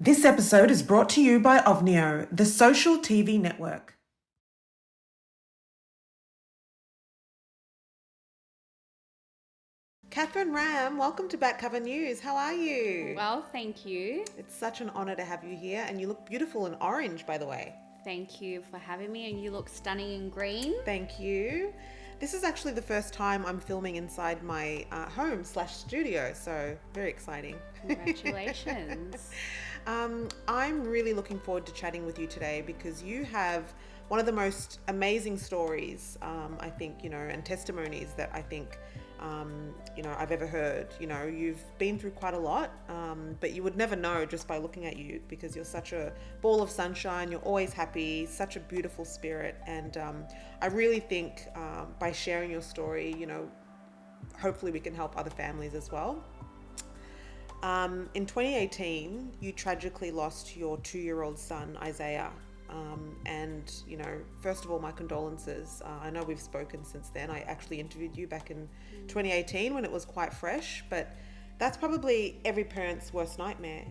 This episode is brought to you by Ovnio, the social TV network. Kathryn Ram, welcome to Back Cover News. How are you? Well, thank you. It's such an honour to have you here, and you look beautiful in orange, by the way. Thank you for having me, and you look stunning in green. Thank you. This is actually the first time I'm filming inside my home/studio, so very exciting. Congratulations. I'm really looking forward to chatting with you today because you have one of the most amazing stories, I think, and testimonies that I think, I've ever heard. You've been through quite a lot, but you would never know just by looking at you because you're such a ball of sunshine. You're always happy, such a beautiful spirit. And I really think by sharing your story, hopefully we can help other families as well. In 2018, you tragically lost your 2-year-old son, Isaiah. And, first of all, my condolences. I know we've spoken since then. I actually interviewed you back in 2018 when it was quite fresh, but that's probably every parent's worst nightmare,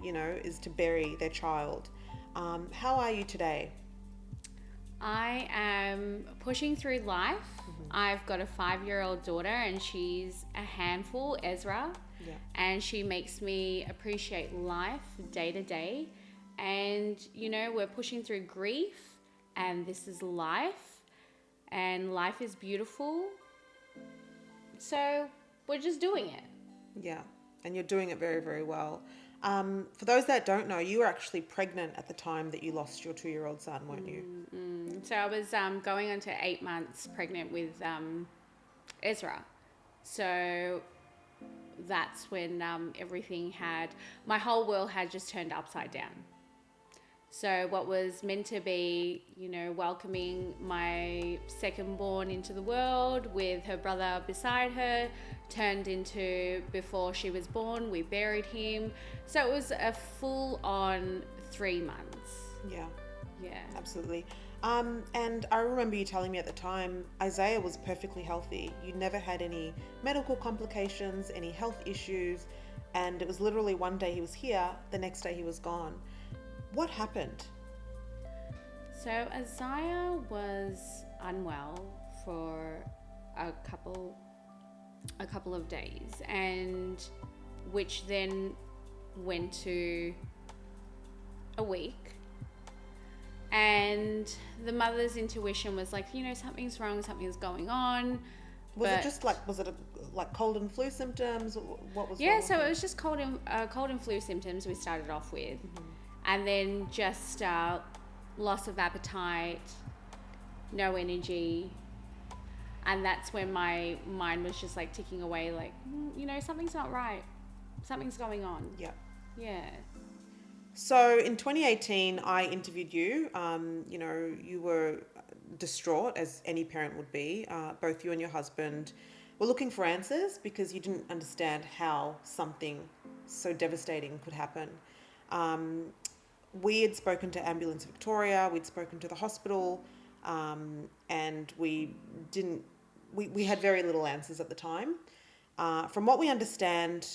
is to bury their child. How are you today? I am pushing through life. I've got a 5-year-old daughter, and she's a handful, Ezra. Yeah. And she makes me appreciate life day to day. And, we're pushing through grief, and this is life, and life is beautiful. So we're just doing it. Yeah, and you're doing it very, very well. For those that don't know, you were actually pregnant at the time that you lost your 2-year-old son, weren't you? So I was going on to 8 months pregnant with Ezra. So that's when my whole world had just turned upside down. So what was meant to be, welcoming my second born into the world with her brother beside her turned into, before she was born, we buried him. So it was a full on 3 months. Yeah. Yeah. Absolutely. And I remember you telling me at the time, Isaiah was perfectly healthy. You never had any medical complications, any health issues. And it was literally one day he was here, the next day he was gone. What happened? So Isaiah was unwell for a couple of days, and which then went to a week. And the mother's intuition was like, something's wrong, something's going on. Was it cold and flu symptoms? What was Yeah, wrong so with it him? was just cold and flu symptoms we started off with. And then just loss of appetite, no energy. And that's when my mind was just like ticking away, like, something's not right. Something's going on. Yeah. Yeah. So in 2018, I interviewed you. You were distraught, as any parent would be. Both you and your husband were looking for answers because you didn't understand how something so devastating could happen. We had spoken to Ambulance Victoria, we'd spoken to the hospital, and we had very little answers at the time. From what we understand,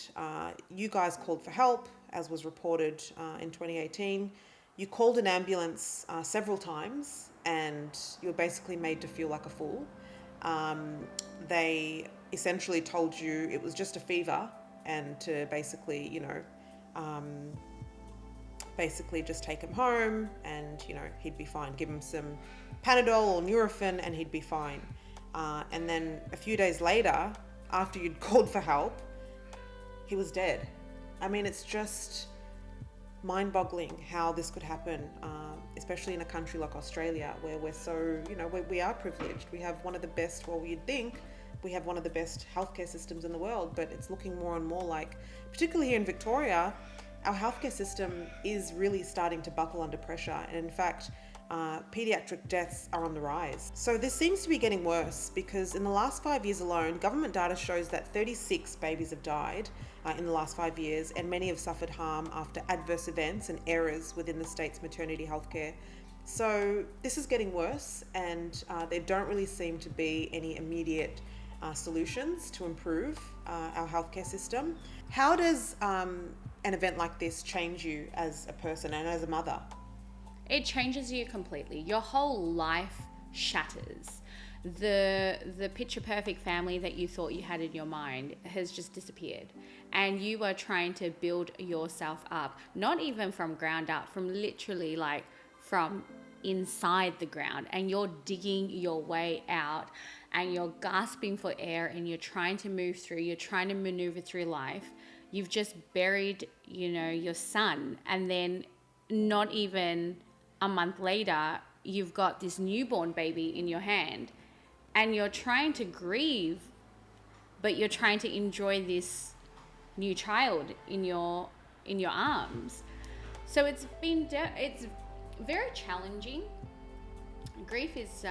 you guys called for help, as was reported in 2018. You called an ambulance several times, and you were basically made to feel like a fool. They essentially told you it was just a fever, and to basically, just take him home and, he'd be fine. Give him some Panadol or Nurofen and he'd be fine. And then a few days later, after you'd called for help, he was dead. I mean, it's just mind-boggling how this could happen, especially in a country like Australia where we're so, we are privileged. We have one of the best, you'd think, we have one of the best healthcare systems in the world, but it's looking more and more like, particularly here in Victoria, our healthcare system is really starting to buckle under pressure. And in fact, pediatric deaths are on the rise. So this seems to be getting worse because in the last 5 years alone, government data shows that 36 babies have died in the last 5 years, and many have suffered harm after adverse events and errors within the state's maternity healthcare. So this is getting worse, and there don't really seem to be any immediate solutions to improve our healthcare system. How does an event like this change you as a person and as a mother? It changes you completely. Your whole life shatters. The picture perfect family that you thought you had in your mind has just disappeared, and you are trying to build yourself up, not even from ground up, from literally like from inside the ground, and you're digging your way out, and you're gasping for air, and you're trying to move through, you're trying to maneuver through life. You've just buried, your son, and then not even a month later you've got this newborn baby in your hand, and you're trying to grieve, but you're trying to enjoy this new child in your arms. So it's very challenging. Grief is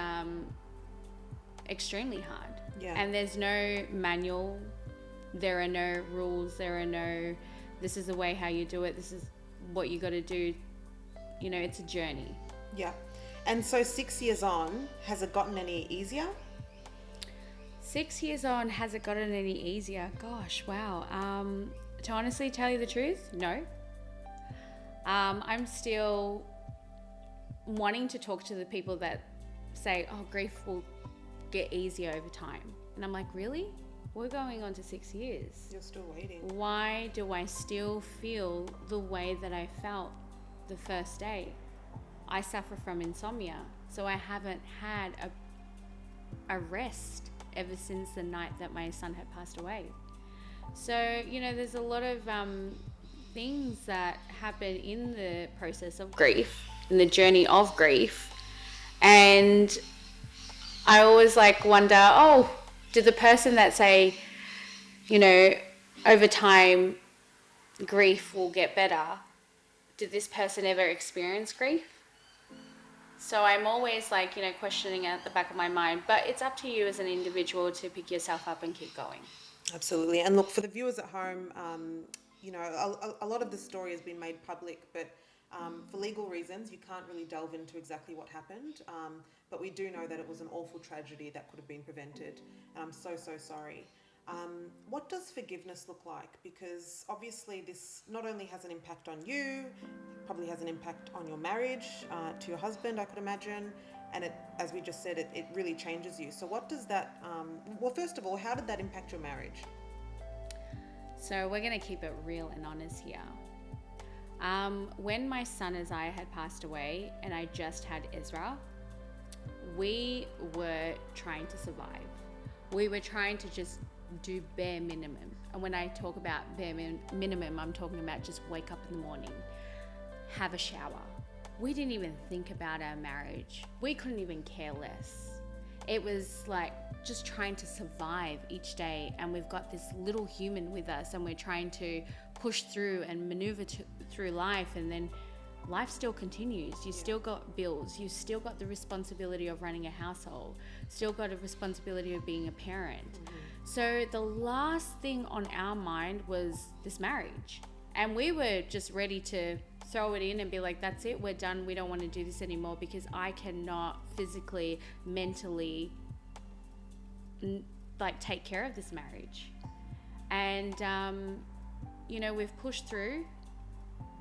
extremely hard. Yeah. And there's no manual, there are no rules, there are no this is the way how you do it, this is what you got to do. It's a journey. Yeah. And so 6 years on, has it gotten any easier? 6 years on, has it gotten any easier? Gosh, wow. To honestly tell you the truth, no. I'm still wanting to talk to the people that say, oh, grief will get easier over time. And I'm like, really? We're going on to 6 years. You're still waiting. Why do I still feel the way that I felt the first day? I suffer from insomnia, so I haven't had a rest ever since the night that my son had passed away. So, there's a lot of things that happen in the process of grief, in the journey of grief. And I always wonder, did the person that say, over time grief will get better, did this person ever experience grief? So I'm always questioning at the back of my mind, but it's up to you as an individual to pick yourself up and keep going. Absolutely. And look, for the viewers at home, a lot of the story has been made public, but for legal reasons, you can't really delve into exactly what happened. But we do know that it was an awful tragedy that could have been prevented. And I'm so, so sorry. What does forgiveness look like? Because obviously this not only has an impact on you, probably has an impact on your marriage, to your husband, I could imagine. And it, as we just said, it really changes you. So what does that, first of all, how did that impact your marriage? So we're going to keep it real and honest here. When my son Isaiah had passed away and I just had Ezra, we were trying to survive. We were trying to just do bare minimum. And when I talk about bare minimum, I'm talking about just wake up in the morning, have a shower. We didn't even think about our marriage. We couldn't even care less. It was just trying to survive each day, and we've got this little human with us, and we're trying to push through and maneuver through life, and then life still continues. You still got bills, you still got the responsibility of running a household, still got a responsibility of being a parent. Mm-hmm. So the last thing on our mind was this marriage, and we were just ready to throw it in and be like, that's it, we're done, we don't want to do this anymore, because I cannot physically, mentally take care of this marriage. And we've pushed through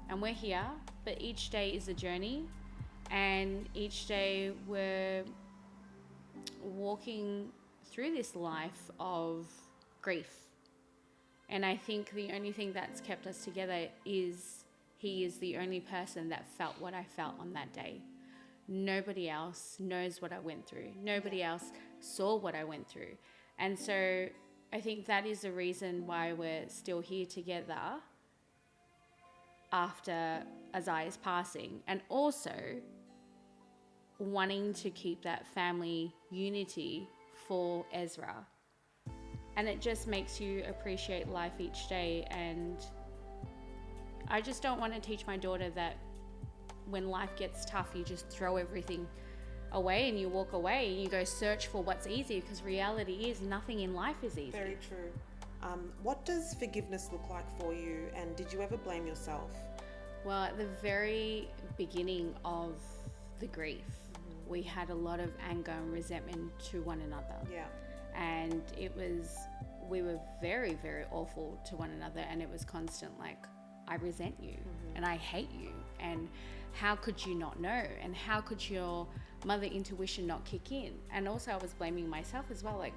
and we're here, but each day is a journey, and each day we're walking through this life of grief. And I think the only thing that's kept us together is he is the only person that felt what I felt on that day. Nobody else knows what I went through. Nobody else saw what I went through. And so I think that is the reason why we're still here together after Isaiah's passing, and also wanting to keep that family unity for Ezra. And it just makes you appreciate life each day. And I just don't want to teach my daughter that when life gets tough, you just throw everything away and you walk away and you go search for what's easy, because reality is nothing in life is easy. Very true. What does forgiveness look like for you, and did you ever blame yourself? Well, at the very beginning of the grief, we had a lot of anger and resentment to one another. Yeah. And we were very, very awful to one another, and it was constant I resent you and I hate you, and how could you not know, and how could your mother intuition not kick in? And also I was blaming myself as well, like,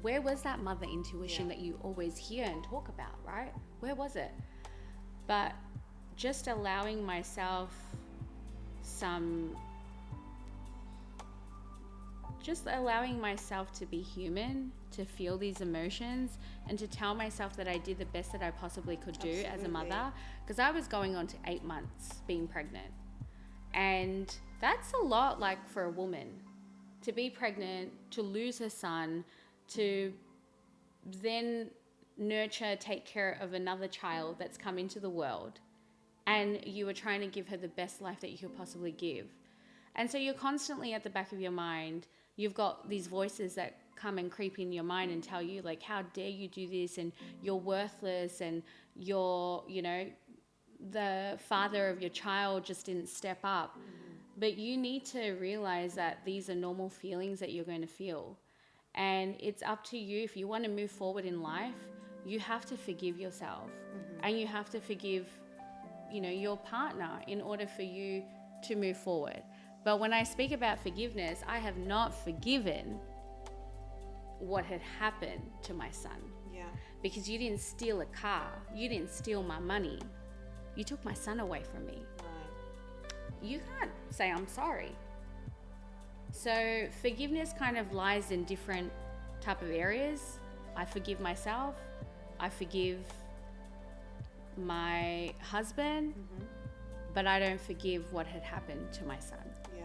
where was that mother intuition that you always hear and talk about, right? Where was it? But just allowing myself to be human, to feel these emotions, and to tell myself that I did the best that I possibly could do as a mother, because I was going on to 8 months being pregnant. And that's a lot, like, for a woman to be pregnant, to lose her son, to then nurture, take care of another child that's come into the world, and you were trying to give her the best life that you could possibly give. And so you're constantly at the back of your mind, you've got these voices that come and creep in your mind and tell you, like, how dare you do this, and you're worthless, and you're, you know, the father of your child just didn't step up. But you need to realize that these are normal feelings that you're going to feel. And it's up to you. If you want to move forward in life, you have to forgive yourself, and you have to forgive, you know, your partner in order for you to move forward. But when I speak about forgiveness, I have not forgiven what had happened to my son. Yeah. Because you didn't steal a car, you didn't steal my money, you took my son away from me. Right. You can't say I'm sorry. So forgiveness kind of lies in different type of areas. I forgive myself, I forgive my husband, but I don't forgive what had happened to my son. Yeah.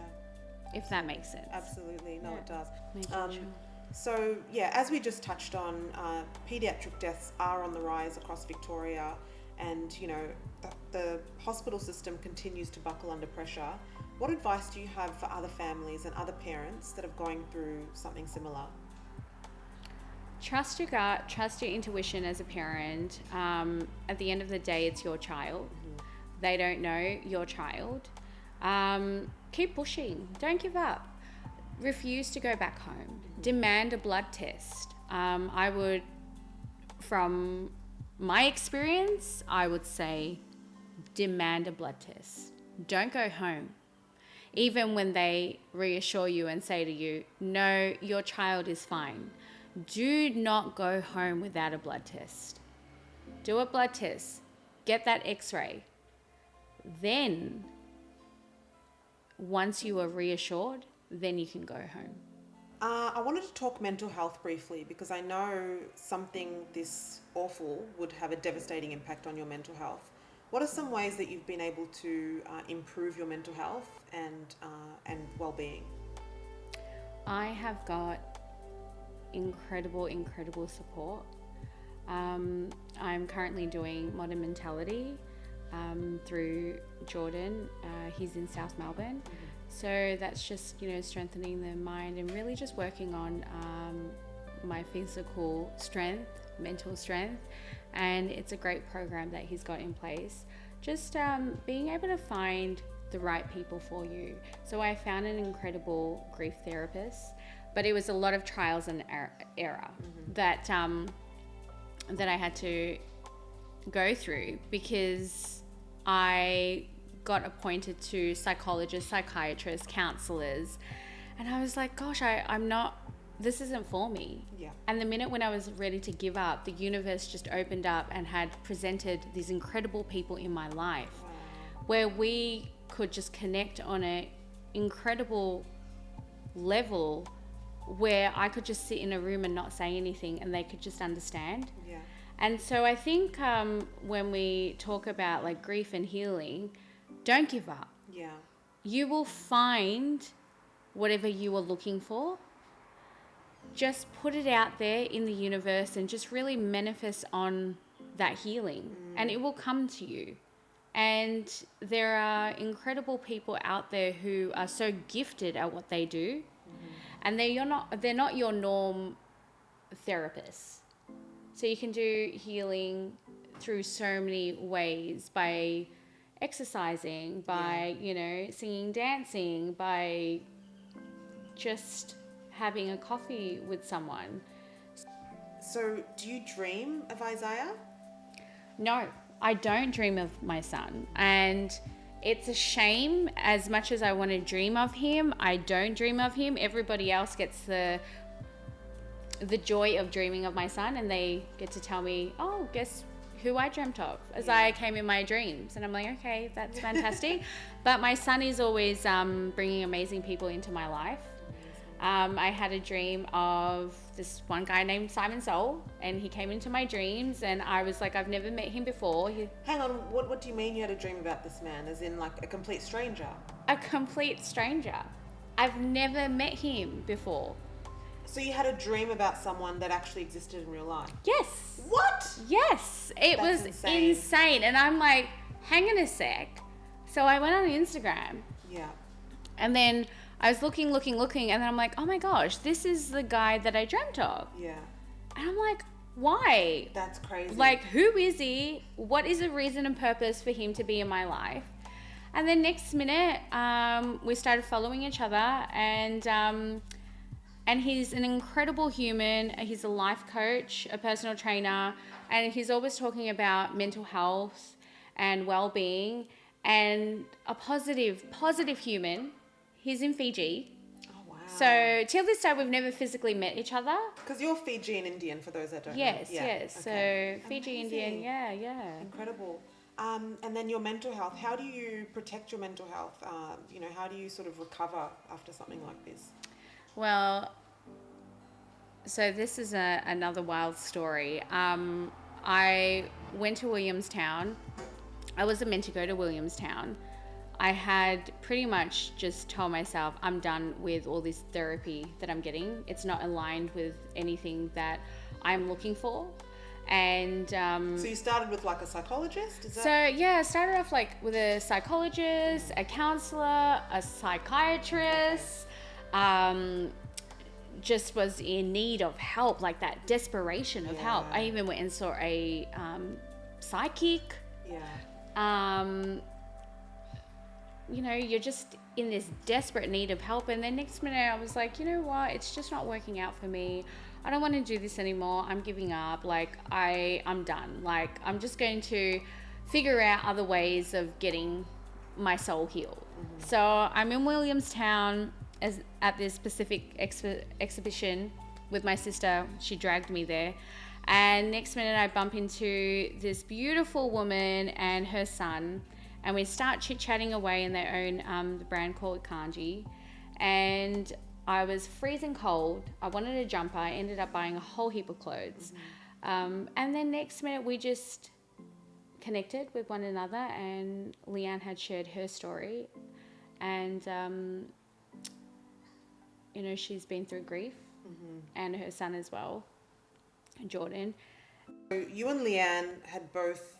If that makes sense. Absolutely. No, it does. Sure. So, yeah, as we just touched on, pediatric deaths are on the rise across Victoria, and, you know, the hospital system continues to buckle under pressure. What advice do you have for other families and other parents that are going through something similar? Trust your gut, trust your intuition as a parent. At the end of the day, it's your child. They don't know your child. Keep pushing. Don't give up. Refuse to go back home. Demand a blood test. From my experience, I would say demand a blood test. Don't go home. Even when they reassure you and say to you, no, your child is fine. Do not go home without a blood test. Do a blood test. Get that x-ray. Then, once you are reassured, then you can go home. I wanted to talk mental health briefly, because I know something this awful would have a devastating impact on your mental health. What are some ways that you've been able to improve your mental health and well-being? I have got incredible support. I'm currently doing Modern Mentality through Jordan. He's in South Melbourne. So that's just, you know, strengthening the mind and really just working on my physical strength, mental strength. And it's a great program that he's got in place. Just being able to find the right people for you. So I found an incredible grief therapist, but it was a lot of trials and error that I had to go through, because I got appointed to psychologists, psychiatrists, counselors, and I was like, gosh, this isn't for me. Yeah. And the minute when I was ready to give up, the universe just opened up and had presented these incredible people in my life. Wow. Where we could just connect on an incredible level, where I could just sit in a room and not say anything and they could just understand. Yeah. And so I think when we talk about like grief and healing, don't give up. Yeah. You will find whatever you are looking for. Just put it out there in the universe and just really manifest on that healing, and it will come to you. And there are incredible people out there who are so gifted at what they do, and they're not your norm therapists. So you can do healing through so many ways, by exercising, by singing, dancing, by just having a coffee with someone. So do you dream of Isaiah? No, I don't dream of my son, and it's a shame. As much as I want to dream of him, I don't dream of him. Everybody else gets the joy of dreaming of my son, and they get to tell me, oh, guess who I dreamt of as I came in my dreams. And I'm like, okay, that's fantastic. But my son is always bringing amazing people into my life. I had a dream of this one guy named Simon Soul, and he came into my dreams, and I was like, I've never met him before. Hang on, what do you mean you had a dream about this man? As in like a complete stranger? A complete stranger. I've never met him before. So you had a dream about someone that actually existed in real life? Yes. What? Yes. It was insane. And I'm like, hang on a sec. So I went on Instagram. Yeah. And then I was looking, and then I'm like, oh my gosh, this is the guy that I dreamt of. Yeah. And I'm like, why? That's crazy. Like, who is he? What is the reason and purpose for him to be in my life? And then next minute, we started following each other, and he's an incredible human. He's a life coach, a personal trainer, and he's always talking about mental health and well-being, and a positive human. He's in Fiji. Oh, wow. So till this day, we've never physically met each other. Because you're Fijian Indian, for those that don't know. Yes. Okay. So Fiji Indian, yeah. Incredible. And then your mental health. How do you protect your mental health? How do you sort of recover after something like this? Well, so this is another wild story. I went to Williamstown. I wasn't meant to go to Williamstown. I had pretty much just told myself, I'm done with all this therapy that I'm getting. It's not aligned with anything that I'm looking for. And so you started with like a psychologist? I started off like with a psychologist, a counselor, a psychiatrist. Just was in need of help, like that desperation of help. I even went and saw a psychic. You're just in this desperate need of help, and then next minute I was like, you know what, it's just not working out for me. I don't want to do this anymore. I'm giving up. Like I'm done. Like I'm just going to figure out other ways of getting my soul healed. Mm-hmm. So I'm in Williamstown at this specific exhibition with my sister. She dragged me there, and next minute I bump into this beautiful woman and her son, and we start chit-chatting away, and they own the brand called Kanji. And I was freezing cold. I wanted a jumper. I ended up buying a whole heap of clothes. Mm-hmm. And then next minute we just connected with one another, and Leanne had shared her story, and she's been through grief, mm-hmm. and her son as well, Jordan. So you and Leanne had both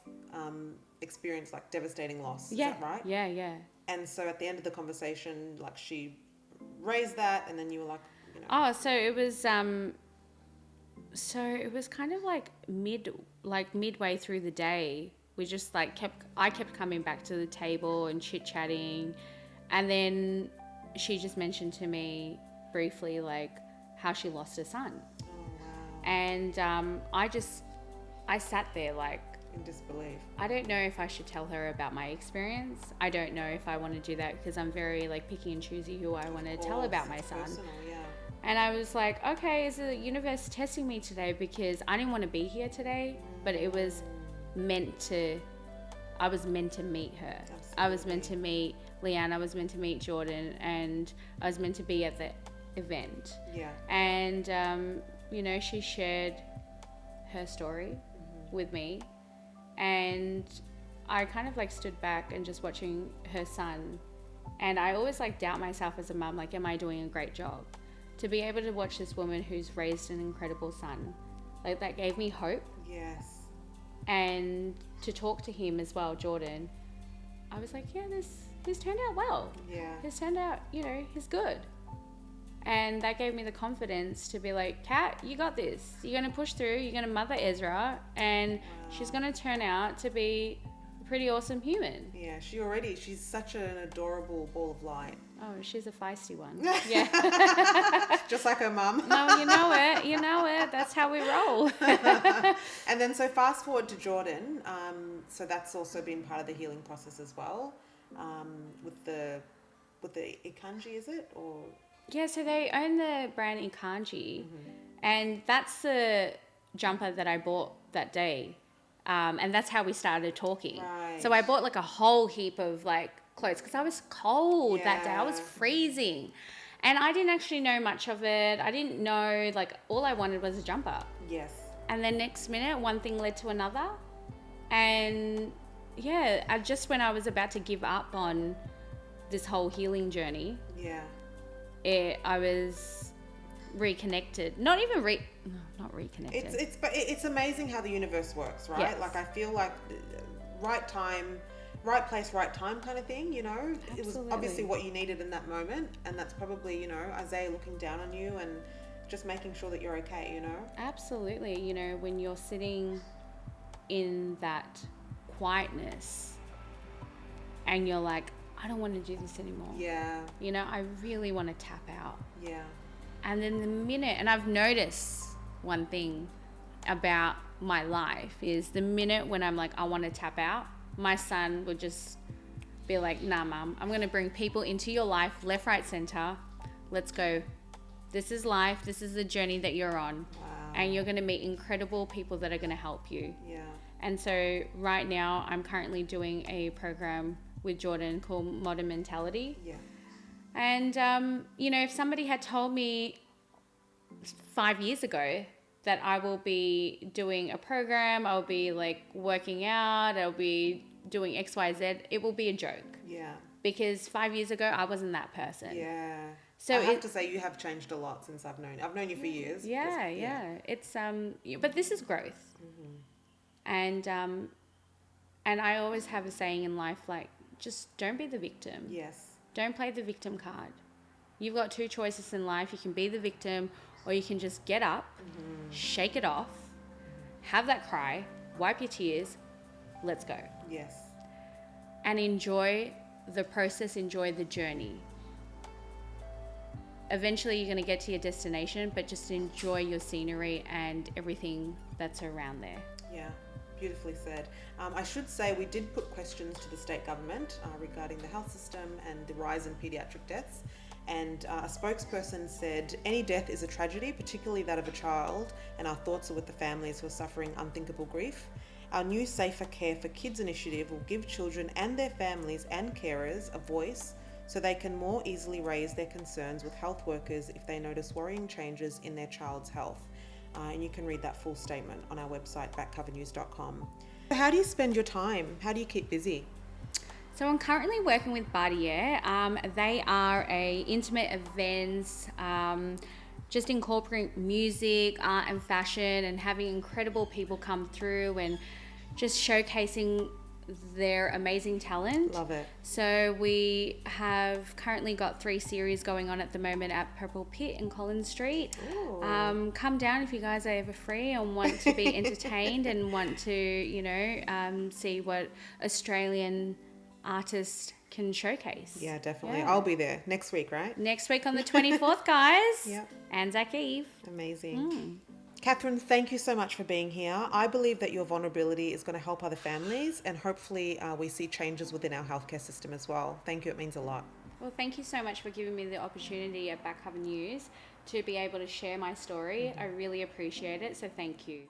experienced like devastating loss. Is that right? Yeah. And so at the end of the conversation, like she raised that, and then you were like, so it was kind of like midway through the day, we just like I kept coming back to the table and chit-chatting, and then she just mentioned to me briefly like how she lost her son. Oh, wow. And I sat there like in disbelief. I don't know if I should tell her about my experience. I don't know if I want to do that, because I'm very like picky and choosy who I want to tell about my son. Personal, yeah. And I was like, okay, is the universe testing me today? Because I didn't want to be here today, but it was I was meant to meet her. Absolutely. I was meant to meet Leanne. I was meant to meet Jordan, and I was meant to be at the event. Yeah. And she shared her story, mm-hmm. with me, and I kind of like stood back and just watching her son, and I always like doubt myself as a mum, like, am I doing a great job? To be able to watch this woman who's raised an incredible son, like that gave me hope. Yes. And to talk to him as well, Jordan, I was like, yeah, this turned out well. Yeah. This turned out, he's good. And that gave me the confidence to be like, Kat, you got this. You're going to push through. You're going to mother Ezra, and she's going to turn out to be a pretty awesome human. Yeah, she's such an adorable ball of light. Oh, she's a feisty one. Yeah. Just like her mum. No, you know it. That's how we roll. And then so fast forward to Jordan. So that's also been part of the healing process as well. With the Ikanji, is it? Or Yeah, so they own the brand Ikanji, and that's the jumper that I bought that day. And that's how we started talking. Right. So I bought like a whole heap of like clothes because I was cold that day. I was Yeah. freezing. And I didn't actually know much of it. I didn't know, like, all I wanted was a jumper. yes. And then next minute, one thing led to another. And yeah, when I was about to give up on this whole healing journey, Yeah. I was reconnected. Not reconnected. It's amazing how the universe works, right? Yes. Like I feel like right time, right place, right time kind of thing, you know? It was Absolutely. obviously what you needed in that moment, and that's probably, you know, Isaiah looking down on you and just making sure that you're okay, you know? Absolutely. You know, when you're sitting in that quietness and you're like, I don't want to do this anymore. Yeah. You know, I really want to tap out. Yeah. And then the minute, and I've noticed one thing about my life is the minute when I'm like, I want to tap out, my son would just be like, nah, mum, I'm going to bring people into your life, left, right, center. Let's go. This is life. This is the journey that you're on. Wow. And you're going to meet incredible people that are going to help you. Yeah. And so right now I'm currently doing a program with Jordan called Modern Mentality. Yeah. And, you know, if somebody had told me 5 years ago that I will be doing a program, I'll be like working out, I'll be doing X, Y, Z, it will be a joke. Yeah. Because 5 years ago, I wasn't that person. Yeah. So I have to say you have changed a lot since I've known you for years. Yeah. It's, but this is growth. And I always have a saying in life, like, just don't be the victim. Yes. Don't play the victim card. You've got two choices in life. You can be the victim or you can just get up, shake it off, have that cry, wipe your tears, let's go. Yes. And enjoy the process, enjoy the journey. Eventually you're going to get to your destination, but just enjoy your scenery and everything that's around there. Yeah. Beautifully said. I should say we did put questions to the state government regarding the health system and the rise in paediatric deaths. And a spokesperson said, any death is a tragedy, particularly that of a child, and our thoughts are with the families who are suffering unthinkable grief. Our new Safer Care for Kids initiative will give children and their families and carers a voice so they can more easily raise their concerns with health workers if they notice worrying changes in their child's health. And you can read that full statement on our website, backcovernews.com. How do you spend your time? How do you keep busy? So I'm currently working with Bartier. They are a intimate events, just incorporating music, art and fashion and having incredible people come through and just showcasing their amazing talent. Love it. So we have currently got 3 series going on at the moment at Purple Pit in Collins Street. Come down if you guys are ever free and want to be entertained and want to, you know, see what Australian artists can showcase. Yeah, definitely. Yeah. I'll be there next week, right? Next week on the 24th, guys. Yep. Anzac Eve. Amazing. Kathryn, thank you so much for being here. I believe that your vulnerability is going to help other families and hopefully we see changes within our healthcare system as well. Thank you. It means a lot. Well, thank you so much for giving me the opportunity at Backcover News to be able to share my story. I really appreciate it. So thank you.